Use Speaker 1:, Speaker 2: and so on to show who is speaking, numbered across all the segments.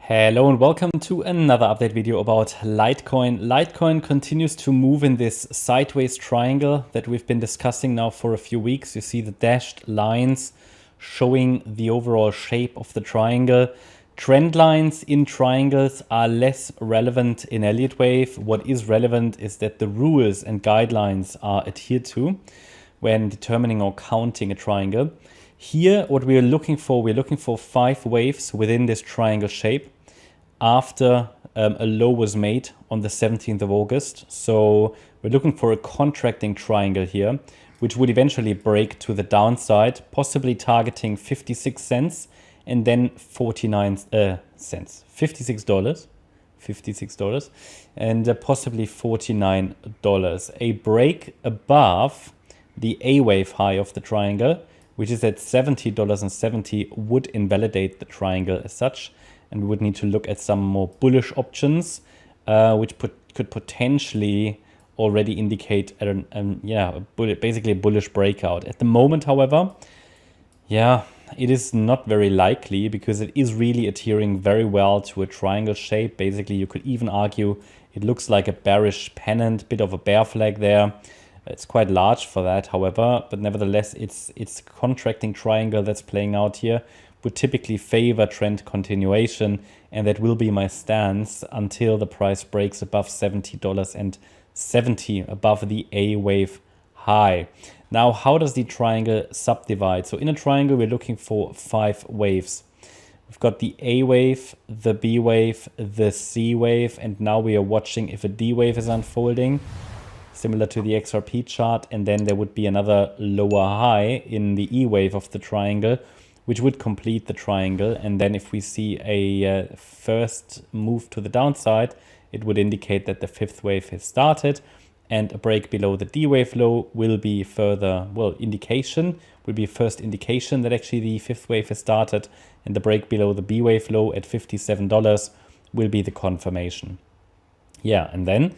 Speaker 1: Hello and welcome to another update video about Litecoin. Litecoin continues to move in this sideways triangle that we've been discussing now for a few weeks. You see the dashed lines showing the overall shape of the triangle. Trend lines in triangles are less relevant in Elliott Wave. What is relevant is that the rules and guidelines are adhered to when determining or counting a triangle. Here, what we're looking for 5 waves within this triangle shape after a low was made on the 17th of August. So we're looking for a contracting triangle here, which would eventually break to the downside, possibly targeting 56 cents and then 49 cents, $56, and possibly $49. A break above the A wave high of the triangle, which is at $70.70, would invalidate the triangle as such. And we would need to look at some more bullish options, which could potentially already indicate basically a bullish breakout. At the moment, however, it is not very likely because it is really adhering very well to a triangle shape. Basically, you could even argue it looks like a bearish pennant, bit of a bear flag there. It's quite large for that, however, but nevertheless, it's a contracting triangle that's playing out here. Would typically favor trend continuation, and that will be my stance until the price breaks above $70.70, above the A wave high. Now, how does the triangle subdivide? So in a triangle, we're looking for 5 waves. We've got the A wave, the B wave, the C wave, and now we are watching if a D wave is unfolding, similar to the XRP chart, and then there would be another lower high in the E wave of the triangle, which would complete the triangle. And then if we see a first move to the downside, it would indicate that the 5th wave has started, and a break below the D wave low will be first indication that actually the 5th wave has started, and the break below the B wave low at $57 will be the confirmation. Yeah, and then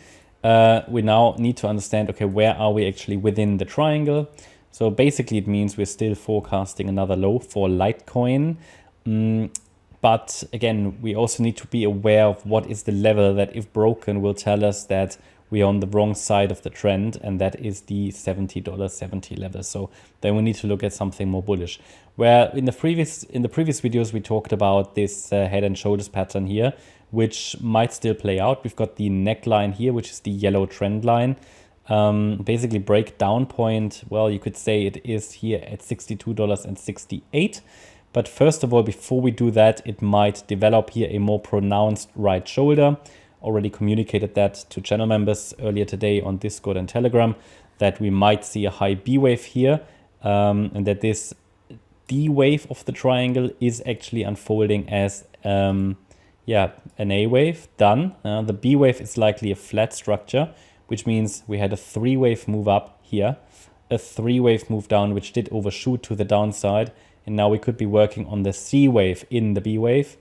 Speaker 1: we now need to understand, okay, where are we actually within the triangle? So basically it means we're still forecasting another low for Litecoin. But again, we also need to be aware of what is the level that, if broken, will tell us that we are on the wrong side of the trend, and that is the $70.70 level. So then we need to look at something more bullish. Where in the previous videos we talked about this head and shoulders pattern here, which might still play out. We've got the neckline here, which is the yellow trend line. Basically breakdown point, well, you could say it is here at $62.68. But first of all, before we do that, it might develop here a more pronounced right shoulder. Already communicated that to channel members earlier today on Discord and Telegram, that we might see a high B wave here, and that this D wave of the triangle is actually unfolding as an A wave done. The B wave is likely a flat structure, which means we had a 3-wave move up here, a 3-wave move down, which did overshoot to the downside. And now we could be working on the C wave in the B wave,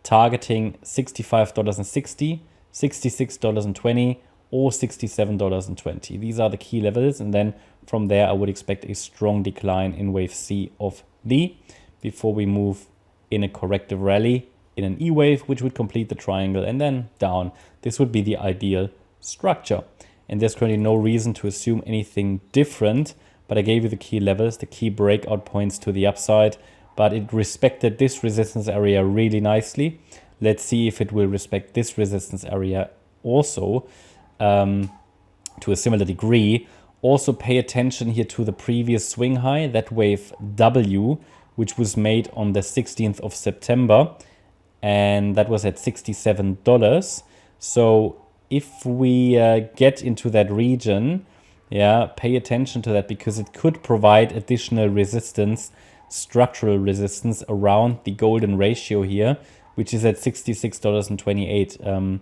Speaker 1: targeting $65.60, $66.20, or $67.20. These are the key levels. And then from there, I would expect a strong decline in wave C of D before we move in a corrective rally in an E wave, which would complete the triangle, and then down. This would be the ideal structure. And there's currently no reason to assume anything different, but I gave you the key levels, the key breakout points to the upside, but it respected this resistance area really nicely. Let's see if it will respect this resistance area also to a similar degree. Also pay attention here to the previous swing high, that wave W, which was made on the 16th of September, and that was at $67. So if we get into that region, pay attention to that, because it could provide additional resistance, structural resistance around the golden ratio here, which is at $66.28,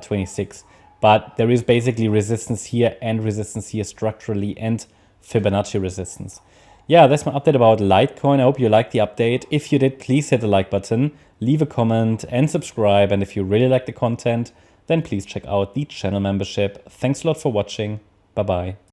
Speaker 1: 26. But there is basically resistance here and resistance here structurally, and Fibonacci resistance. Yeah, that's my update about Litecoin. I hope you liked the update. If you did, please hit the like button, leave a comment and subscribe. And if you really like the content, then please check out the channel membership. Thanks a lot for watching. Bye-bye.